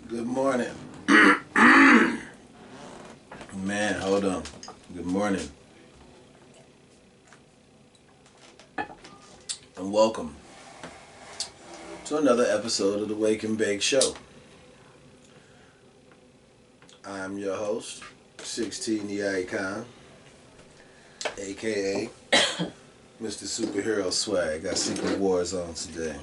Good morning. Man, hold on. Good morning. And welcome to another episode of the Wake and Bake Show. I'm your host, 16 the Icon, aka Mr. Superhero Swag. Got Secret Wars on today.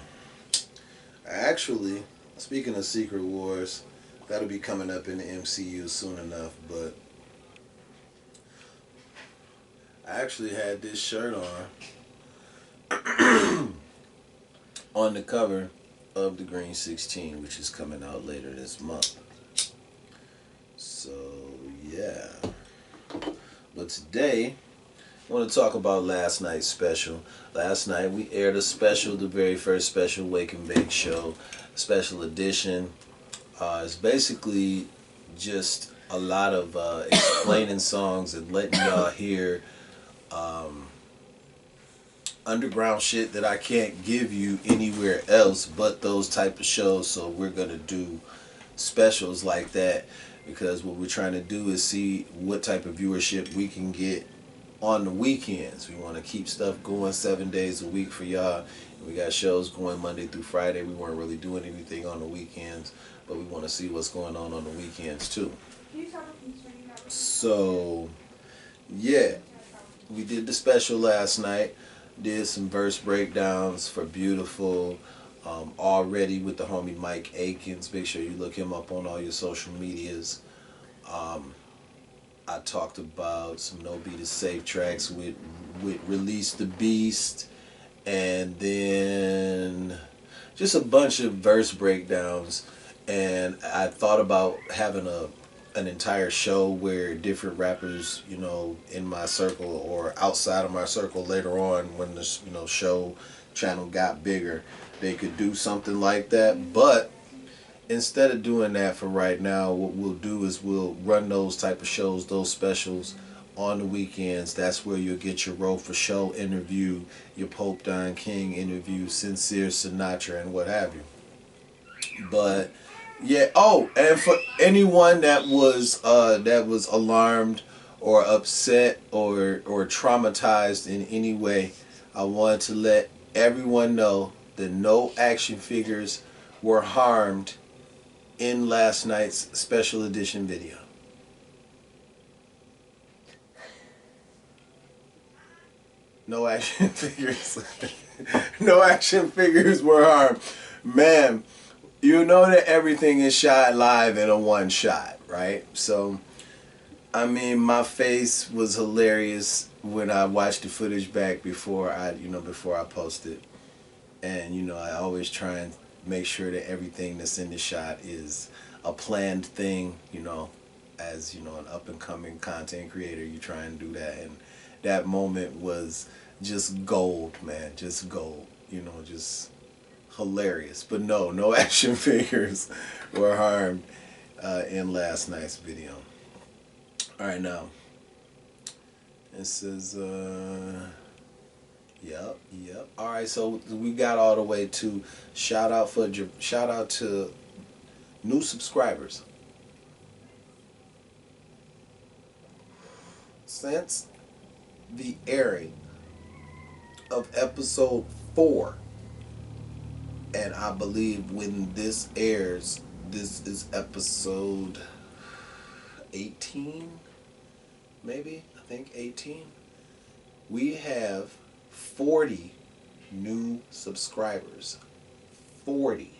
Actually, speaking of Secret Wars, that'll be coming up in the MCU soon enough, but I actually had this shirt on the cover of the Green 16, which is coming out later this month. So, yeah. But today, I want to talk about last night's special. Last night we aired a special, the very first special Wake and Bake Show, special edition. It's basically just a lot of explaining songs and letting y'all hear underground shit that I can't give you anywhere else but those type of shows. So we're going to do specials like that because what we're trying to do is see what type of viewership we can get on the weekends. We want to keep stuff going 7 days a week for y'all. We got shows going Monday through Friday. We weren't really doing anything on the weekends, but we want to see what's going on the weekends too. So, yeah, we did the special last night. Did some verse breakdowns for Beautiful. Already with the homie Mike Akins. Make sure you look him up on all your social medias. I talked about some No Beat Is Safe tracks with Release the Beast, and then just a bunch of verse breakdowns. And I thought about having an entire show where different rappers, you know, in my circle or outside of my circle later on when this, you know, show channel got bigger, they could do something like that. But instead of doing that for right now, what we'll do is we'll run those type of shows, those specials on the weekends. That's where you'll get your Roll for Show interview, your Pope Don King interview, Sincere Sinatra, and what have you. But yeah, oh, and for anyone that was alarmed or upset or traumatized in any way, I wanted to let everyone know that no action figures were harmed in last night's special edition video. No action figures. No action figures were harmed. Man, you know that everything is shot live in a one shot, right? So, I mean, my face was hilarious when I watched the footage back before I posted. And, you know, I always try and make sure that everything that's in the shot is a planned thing, you know, as, you know, an up and coming content creator, you try and do that. And that moment was just gold, man, just gold, you know, just hilarious. But no action figures were harmed in last night's video. All right, now it says yep. All right, so we got all the way to shout out to new subscribers. Since the airing of episode 4, and I believe when this airs, this is episode 18, maybe? I think 18. We have 40 new subscribers. 40.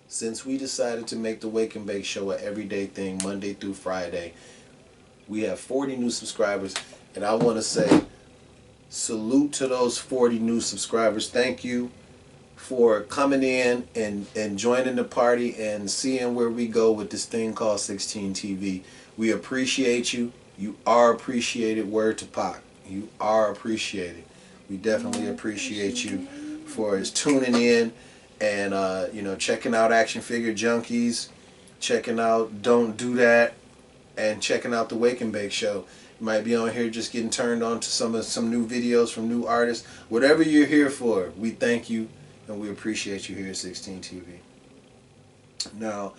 Since we decided to make the Wake and Bake Show an everyday thing, Monday through Friday, we have 40 new subscribers. And I want to say salute to those 40 new subscribers. Thank you for coming in and joining the party and seeing where we go with this thing called 16 TV. We appreciate you. You are appreciated. Word to Pac. You are appreciated. We definitely appreciate you for tuning in and you know, checking out Action Figure Junkies, checking out Don't Do That, and checking out the Wake and Bake Show. You might be on here just getting turned on to some new videos from new artists. Whatever you're here for, we thank you and we appreciate you here at 16 TV. Now,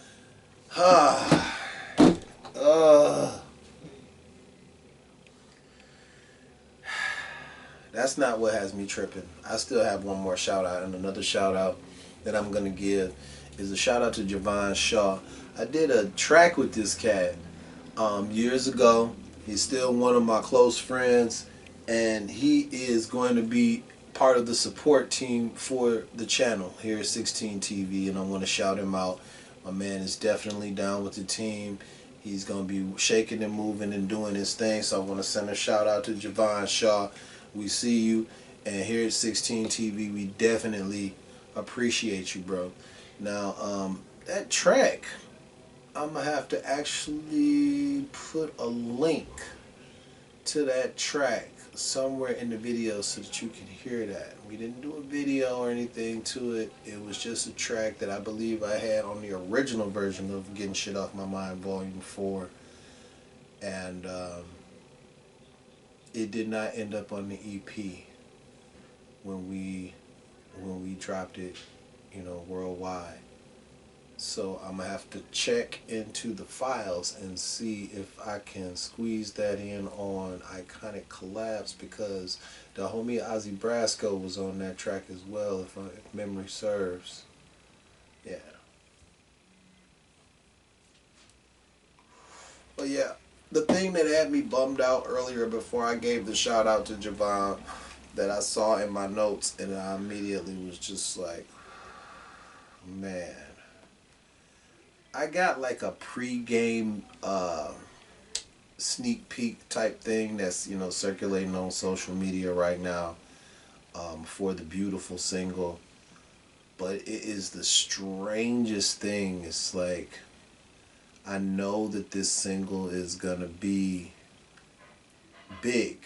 That's not what has me tripping. I still have one more shout out, and another shout out that I'm gonna give is a shout out to Javon Shaw. I did a track with this cat years ago. He's still one of my close friends, and he is going to be part of the support team for the channel here at 16 TV, and I want to shout him out. My man is definitely down with the team. He's going to be shaking and moving and doing his thing, so I want to send a shout out to Javon Shaw. We see you, and here at 16 TV, we definitely appreciate you, bro. Now, that track, I'm gonna have to actually put a link to that track somewhere in the video so that you can hear that. We didn't do a video or anything to it. It was just a track that I believe I had on the original version of Getting Shit Off My Mind Volume 4. And it did not end up on the EP when we dropped it, you know, worldwide. So I'm gonna have to check into the files and see if I can squeeze that in on Iconic Collabs, because the homie Ozzy Brasco was on that track as well, if memory serves. Yeah. But yeah, the thing that had me bummed out earlier before I gave the shout out to Javon, that I saw in my notes, and I immediately was just like, man. I got like a pre-game sneak peek type thing that's, you know, circulating on social media right now for the Beautiful single. But it is the strangest thing. It's like, I know that this single is gonna be big.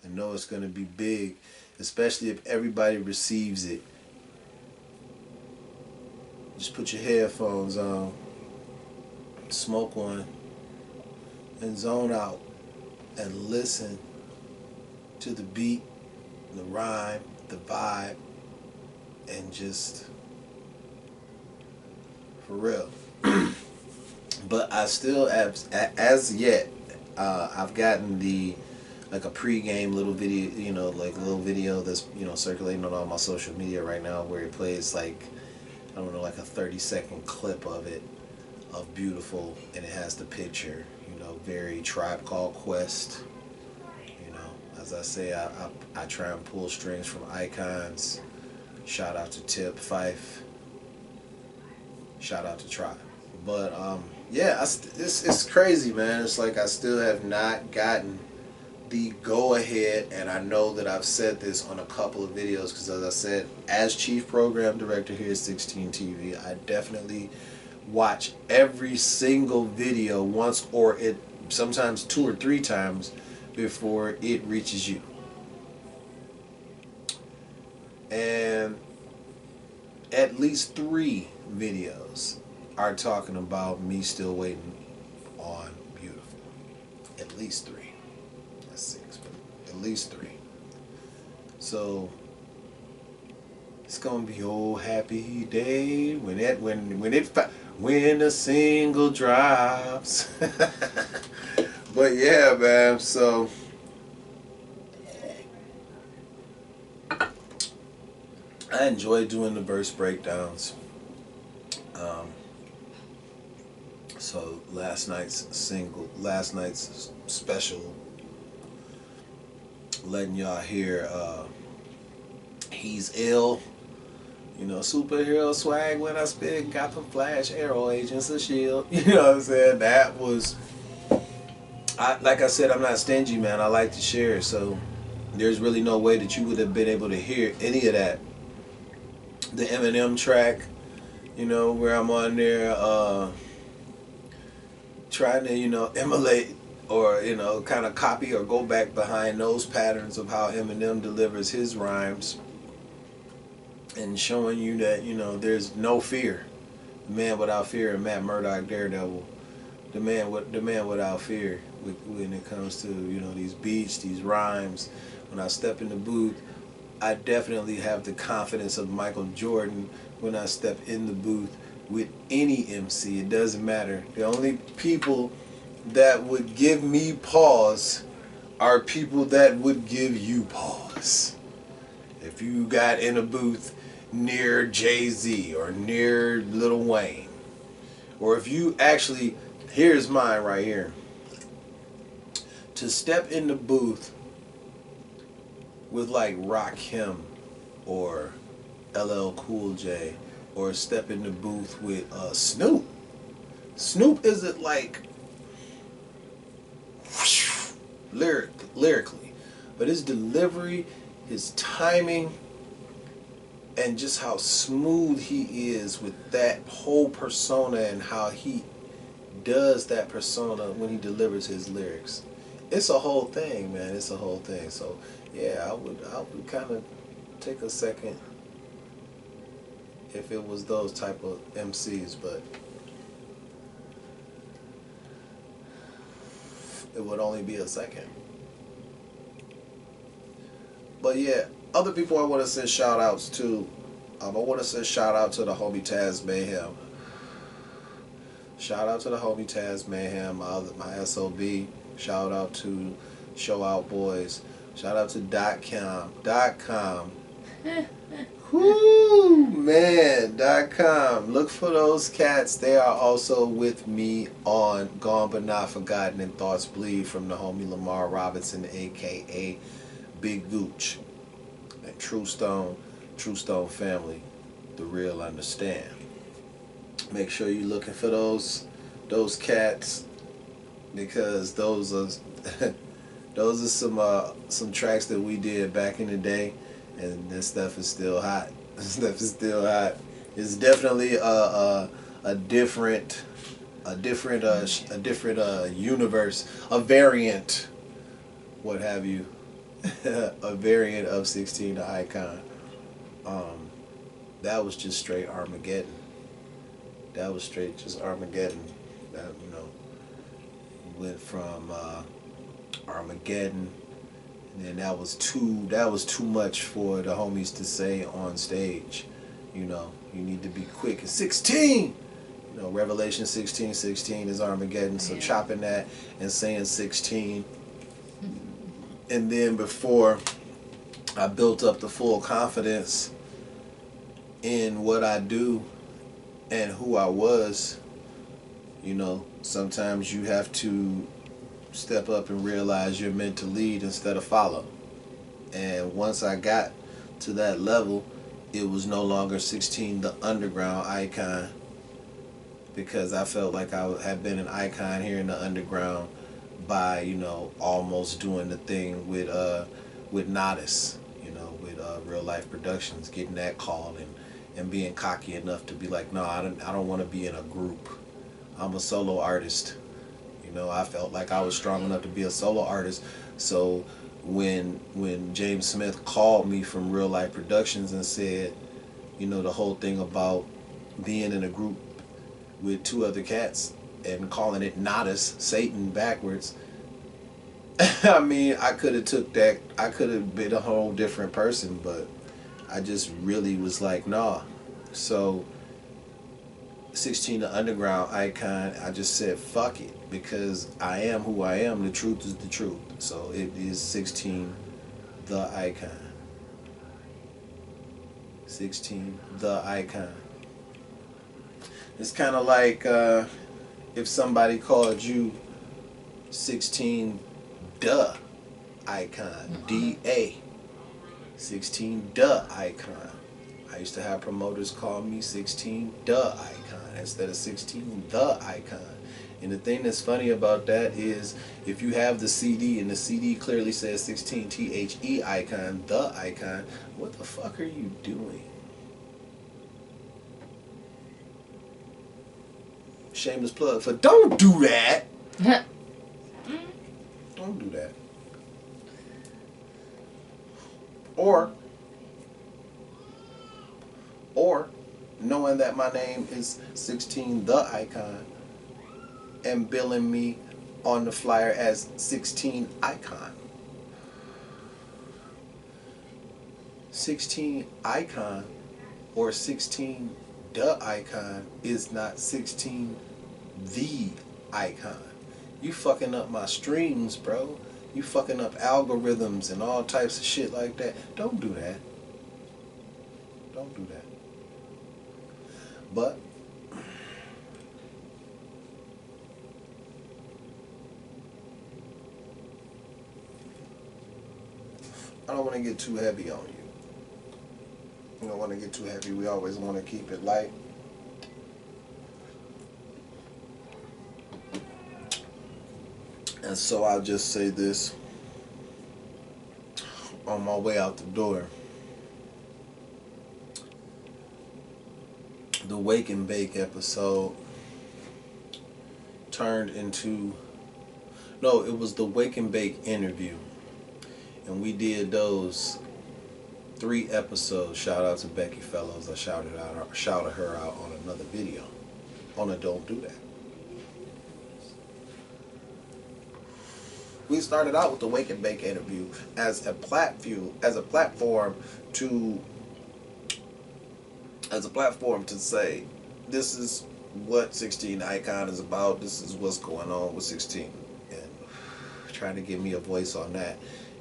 I know it's gonna be big, especially if everybody receives it. Just put your headphones on, smoke one, and zone out and listen to the beat, the rhyme, the vibe, and just, for real. But I still have, as yet, I've gotten like a pre-game little video, you know, like a little video that's, you know, circulating on all my social media right now, where it plays like, I don't know, like a 30-second clip of it, of Beautiful, and it has the picture, you know, very Tribe Called Quest. You know, as I say, I try and pull strings from icons. Shout out to Tip Fife. Shout out to Tribe. But yeah, it's crazy, man. It's like I still have not gotten the go-ahead, and I know that I've said this on a couple of videos, because as I said, as Chief Program Director here at 16 TV, I definitely watch every single video once, or it sometimes 2 or 3 times before it reaches you. And at least 3 videos are talking about me still waiting on Beautiful. At least 3. 6, but at least 3. So it's gonna be old happy day when the single drops. But yeah, man. So I enjoy doing the verse breakdowns. So last night's special, letting y'all hear He's Ill, you know, superhero swag when I spit, Gotham Flash, Arrow, Agents of S.H.I.E.L.D. You know what I'm saying? That was, like I said, I'm not stingy, man. I like to share, so there's really no way that you would have been able to hear any of that. The Eminem track, you know, where I'm on there trying to, you know, emulate or, you know, kind of copy or go back behind those patterns of how Eminem delivers his rhymes, and showing you that, you know, there's no fear. The Man Without Fear and Matt Murdock, Daredevil, the man without fear when it comes to, you know, these beats, these rhymes. When I step in the booth, I definitely have the confidence of Michael Jordan when I step in the booth, with any MC. It doesn't matter. The only people that would give me pause are people that would give you pause. If you got in a booth near Jay-Z or near Lil Wayne, or if you actually, here's mine right here. To step in the booth with like Rakim or LL Cool J, or step in the booth with Snoop. Snoop isn't like lyrically, but his delivery, his timing, and just how smooth he is with that whole persona and how he does that persona when he delivers his lyrics. It's a whole thing, man. It's a whole thing. So yeah, I would kind of take a second if it was those type of MCs, but it would only be a second. But yeah, other people I want to send shout outs to. I want to send shout out to the homie Taz Mayhem. Shout out to the homie Taz Mayhem, my SOB. Shout out to Show Out Boys. Shout out to .com. Whoo, man, .com. Look for those cats. They are also with me on Gone But Not Forgotten and Thoughts Bleed from the homie Lamar Robinson, a.k.a. Big Gooch. And True Stone family, the real understand. Make sure you're looking for those cats, because those are some tracks that we did back in the day, and this stuff is still hot. This stuff is still hot. It's definitely a different universe, a variant, what have you, a variant of 16 the Icon. That was just straight Armageddon. That was straight just Armageddon. That, you know, went from Armageddon, and then that was too much for the homies to say on stage. You know, you need to be quick. It's 16. You know, Revelation 16:16 is Armageddon. So chopping that and saying 16, and then before I built up the full confidence in what I do and who I was, you know, sometimes you have to step up and realize you're meant to lead instead of follow. And once I got to that level, it was no longer 16 the underground icon, because I felt like I had been an icon here in the underground by, you know, almost doing the thing with Nodis, you know, with Real Life Productions, getting that call and being cocky enough to be like, no, I don't want to be in a group. I'm a solo artist. You know, I felt like I was strong enough to be a solo artist. So when James Smith called me from Real Life Productions and said, you know, the whole thing about being in a group with two other cats and calling it Nodis, Satan backwards, I mean, I could have took that, I could have been a whole different person, but I just really was like, nah. So 16 the underground icon, I just said fuck it, because I am who I am. The truth is the truth. So it is 16 the icon. 16 the icon. It's kind of like if somebody called you 16 the icon, D-A, 16 the icon. I used to have promoters call me 16 the icon instead of 16 the icon. And the thing that's funny about that is, if you have the CD and the CD clearly says 16 THE icon, the icon, what the fuck are you doing? Shameless plug for don't do that. Don't do that. Or knowing that my name is 16 the icon and billing me on the flyer as 16 icon. 16 icon or 16 the icon is not 16 the icon. You fucking up my streams, bro. You fucking up algorithms and all types of shit like that. Don't do that. Don't do that. But I don't want to get too heavy on you. You don't want to get too heavy. We always want to keep it light. And so I'll just say this on my way out the door. The Wake and Bake episode turned into... No, it was the Wake and Bake interview. And we did those 3 episodes. Shout out to Becky Fellows. I shouted her out on another video. On a Don't Do That. We started out with the Wake and Bake interview as a platform to say, this is what 16 Icon is about. This is what's going on with 16, and trying to give me a voice on that.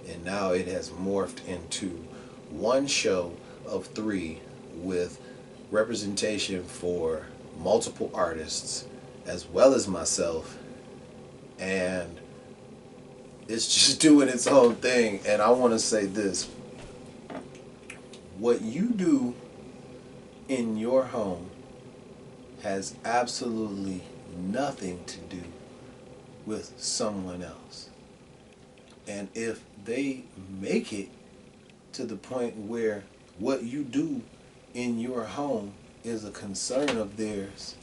And now it has morphed into one show of 3 with representation for multiple artists as well as myself, and it's just doing its own thing. And I want to say this: what you do in your home has absolutely nothing to do with someone else. And if they make it to the point where what you do in your home is a concern of theirs,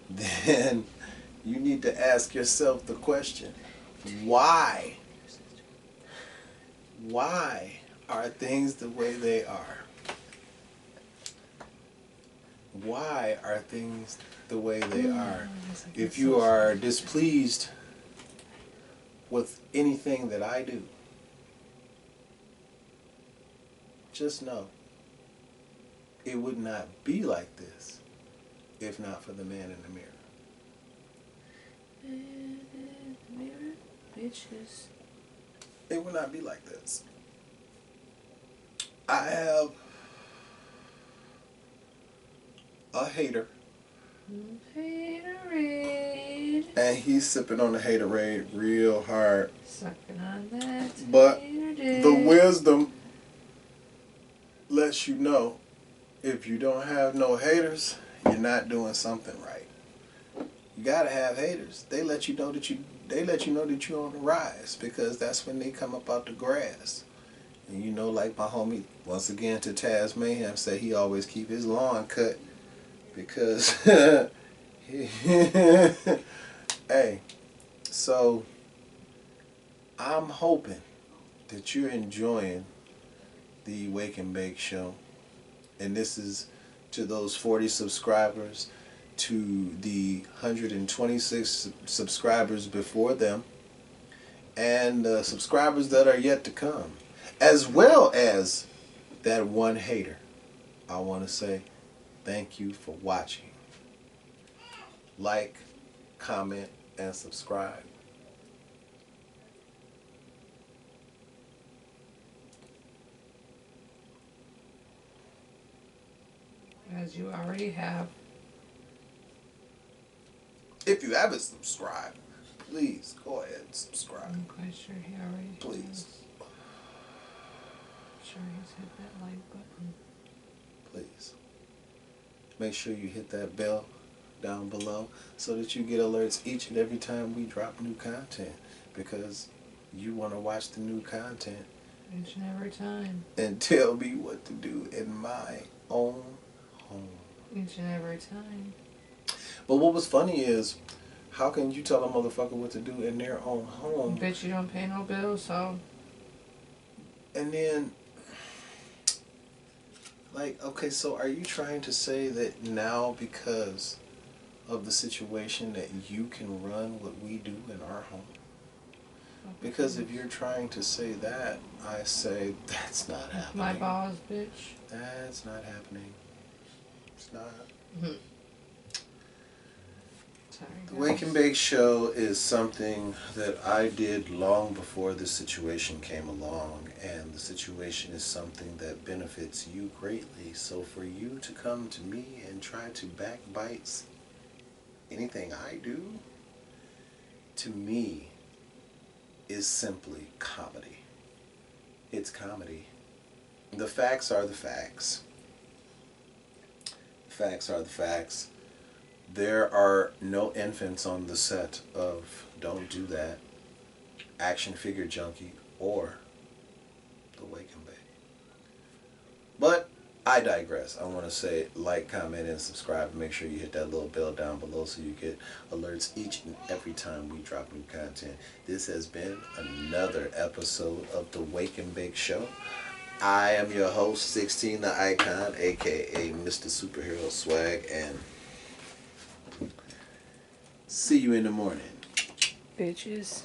then you need to ask yourself the question, why? Why are things the way they are? Why are things the way they are? If you are displeased with anything that I do, just know it would not be like this if not for the man in the mirror. Man in the mirror, bitches. It would not be like this. I have a hater. Haterade. And he's sipping on the haterade real hard. Sucking on that. But haterade. the wisdom lets you know, if you don't have no haters, you're not doing something right. You gotta have haters. They let you know that you're on the rise, because that's when they come up out the grass. And you know, like my homie, once again to Taz Mayhem, said he always keep his lawn cut because hey, so I'm hoping that you're enjoying the Wake and Bake show. And this is to those 40 subscribers, to the 126 subscribers before them, and subscribers that are yet to come, as well as that one hater. I want to say thank you for watching. Like, comment, and subscribe. As you already have. If you haven't subscribed, please go ahead and subscribe. I'm quite sure he already Please. has. I'm sure he's hit that like button. Please. Make sure you hit that bell down below so that you get alerts each and every time we drop new content, because you want to watch the new content Each and every time. and tell me what to do in my own home. Each and every time. But what was funny is, how can you tell a motherfucker what to do in their own home? Bitch, you don't pay no bills, so. And then, like, okay, so are you trying to say that now, because of the situation, that you can run what we do in our home? Because if you're trying to say that, I say that's not happening. My boss, bitch. That's not happening. It's not. Sorry, The guys. Wake and Bake Show is something that I did long before this situation came along, and the situation is something that benefits you greatly. So for you to come to me and try to backbite anything I do, to me, is simply comedy. It's comedy. The facts are the facts. The facts are the facts. There are no infants on the set of Don't Do That, Action Figure Junkie, or The Wake and Bake. But I digress. I want to say like, comment, and subscribe. Make sure you hit that little bell down below so you get alerts each and every time we drop new content. This has been another episode of The Wake and Bake Show. I am your host, 16 the Icon, aka Mr. Superhero Swag, and see you in the morning. Bitches.